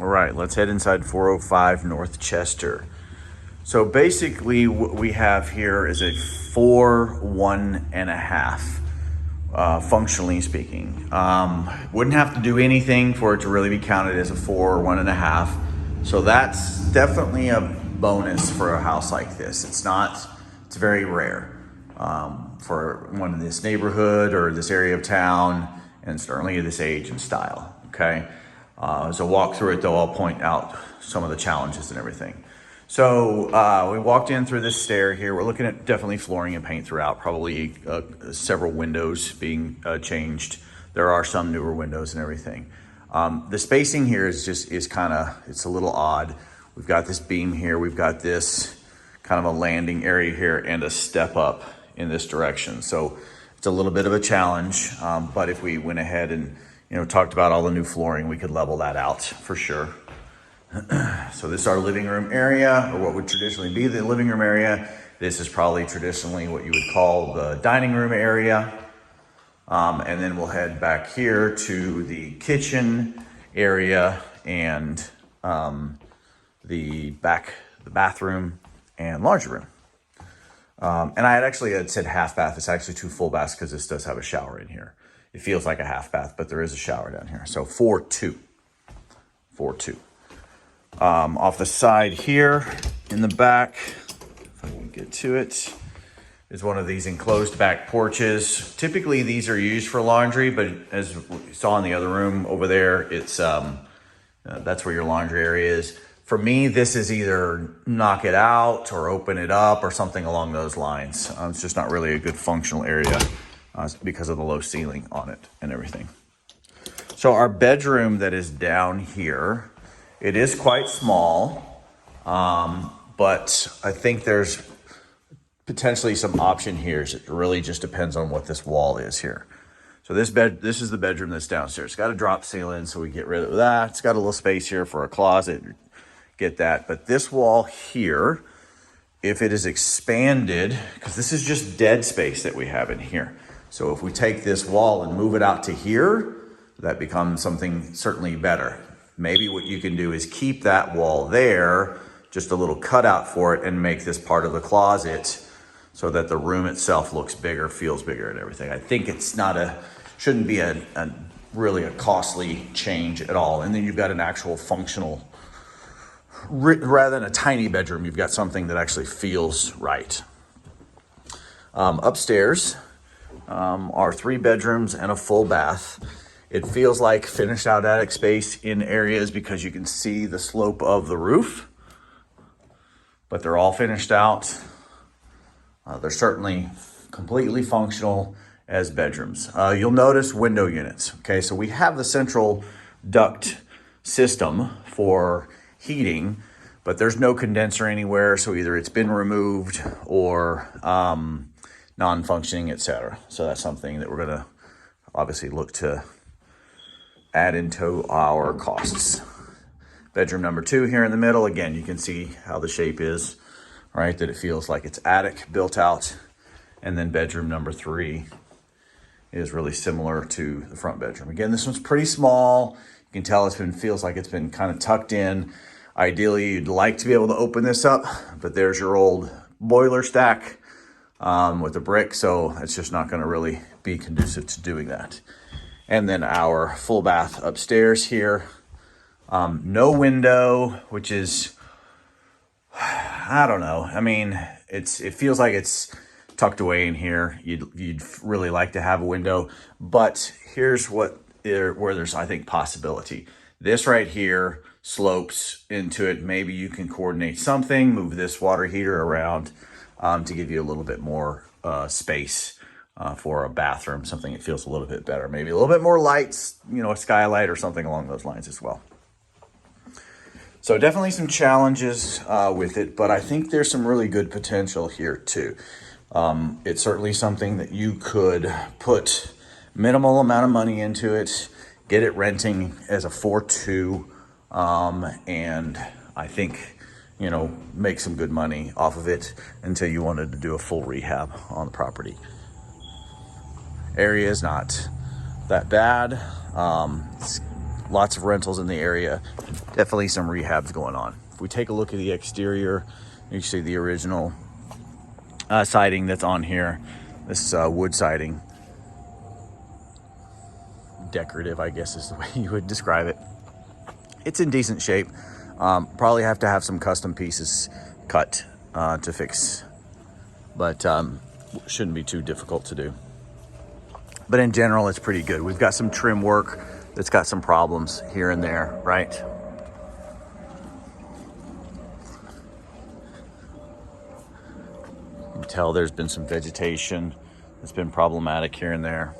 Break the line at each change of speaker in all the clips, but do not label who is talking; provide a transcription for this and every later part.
All right, let's head inside 405 North Chester. So basically what we have here is a 4.1.5, functionally speaking. Wouldn't have to do anything for it to really be counted as a 4.1.5. So that's definitely a bonus for a house like this. It's very rare for one in this neighborhood or this area of town, and certainly this age and style, okay? As I walk through it though, I'll point out some of the challenges and everything. So we walked in through this stair here. We're looking at definitely flooring and paint throughout, probably several windows being changed. There are some newer windows and everything. The spacing here is it's a little odd. We've got this beam here. We've got this kind of a landing area here and a step up in this direction. So it's a little bit of a challenge, but if we went ahead and talked about all the new flooring, we could level that out for sure. So this is our living room area, or what would traditionally be the living room area. This is probably traditionally what you would call the dining room area. And then we'll head back here to the kitchen area and the bathroom and laundry room. And I had said half bath. It's actually 2 full baths because this does have a shower in here. It feels like a half bath, but there is a shower down here. So 4.2. Off the side here in the back, if I can get to it, is one of these enclosed back porches. Typically these are used for laundry, but as you saw in the other room over there, it's that's where your laundry area is. For me, this is either knock it out or open it up or something along those lines. It's just not really a good functional area because of the low ceiling on it and everything. So our bedroom that is down here, it is quite small, but I think there's potentially some option here. It really just depends on what this wall is here. So this is the bedroom that's downstairs. It's got a drop ceiling, so we get rid of that. It's got a little space here for a closet, get that. But this wall here, if it is expanded, because this is just dead space that we have in here. So if we take this wall and move it out to here, that becomes something certainly better. Maybe what you can do is keep that wall there, just a little cutout for it, and make this part of the closet so that the room itself looks bigger, feels bigger and everything. I think it's shouldn't be really a costly change at all. And then you've got an actual functional, rather than a tiny bedroom, you've got something that actually feels right. Upstairs are 3 bedrooms and a full bath. It feels like finished out attic space in areas because you can see the slope of the roof, but they're all finished out. They're certainly completely functional as bedrooms. You'll notice window units. Okay, so we have the central duct system for heating, but there's no condenser anywhere. So either it's been removed or non-functioning, etc. So that's something that we're gonna obviously look to add into our costs. Bedroom number 2 here in the middle. Again, you can see how the shape is, right? That it feels like it's attic built out. And then bedroom number 3 is really similar to the front bedroom. Again, this one's pretty small. You can tell feels like it's been kind of tucked in. Ideally, you'd like to be able to open this up, but there's your old boiler stack with the brick. So it's just not gonna really be conducive to doing that. And then our full bath upstairs here. No window, which is, I don't know. I mean, it feels like it's tucked away in here. You'd really like to have a window, but here's where there's, I think, possibility. This right here slopes into it. Maybe you can coordinate something, move this water heater around to give you a little bit more space for a bathroom, something that feels a little bit better. Maybe a little bit more lights, a skylight or something along those lines as well. So definitely some challenges with it, but I think there's some really good potential here too. It's certainly something that you could put minimal amount of money into it, get it renting as a 4.2, and I think, make some good money off of it until you wanted to do a full rehab on the property. Area is not that bad. It's lots of rentals in the area. Definitely some rehabs going on. If we take a look at the exterior, you see the original siding that's on here. This wood siding. Decorative, I guess is the way you would describe it. It's in decent shape. Probably have to have some custom pieces cut to fix, but shouldn't be too difficult to do. But in general, it's pretty good. We've got some trim work that's got some problems here and there, right? You can tell there's been some vegetation that's been problematic here and there.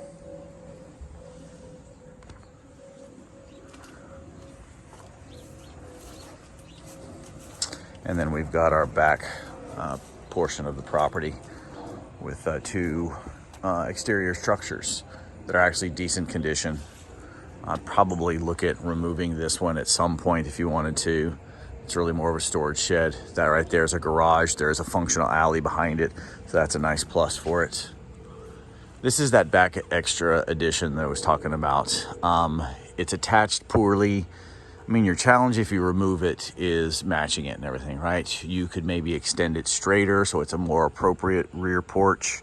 And then we've got our back portion of the property with two exterior structures that are actually decent condition. I'd probably look at removing this one at some point if you wanted to. It's really more of a storage shed. That right there is a garage. There's a functional alley behind it, so that's a nice plus for it. This is that back extra addition that I was talking about. It's attached poorly. I mean, your challenge if you remove it is matching it and everything, right? You could maybe extend it straighter so it's a more appropriate rear porch.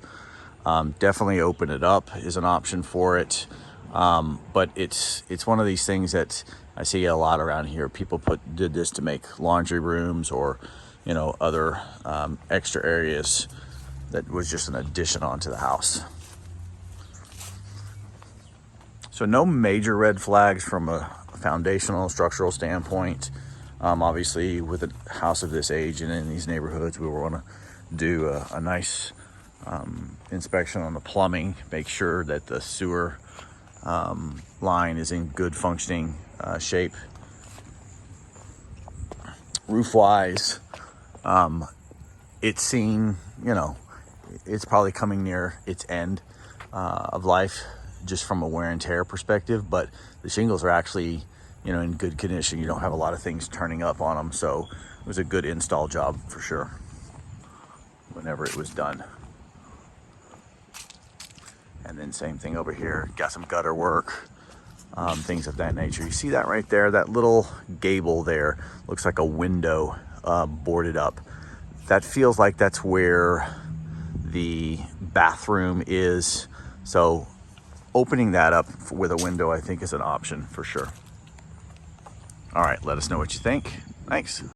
Definitely open it up is an option for it. But it's one of these things that I see a lot around here. People did this to make laundry rooms or, you know, other extra areas that was just an addition onto the house. So no major red flags from a foundational structural standpoint. Obviously with a house of this age and in these neighborhoods, we want to do a nice inspection on the plumbing, make sure that the sewer line is in good functioning shape. Roof wise, it's seen, you know, it's probably coming near its end of life just from a wear and tear perspective, but the shingles are actually, you know, in good condition. You don't have a lot of things turning up on them, so it was a good install job for sure whenever it was done. And then same thing over here, got some gutter work, things of that nature. You see that right there, that little gable there looks like a window boarded up. That feels like that's where the bathroom is, so opening that up with a window I think is an option for sure. All right, let us know what you think. Thanks.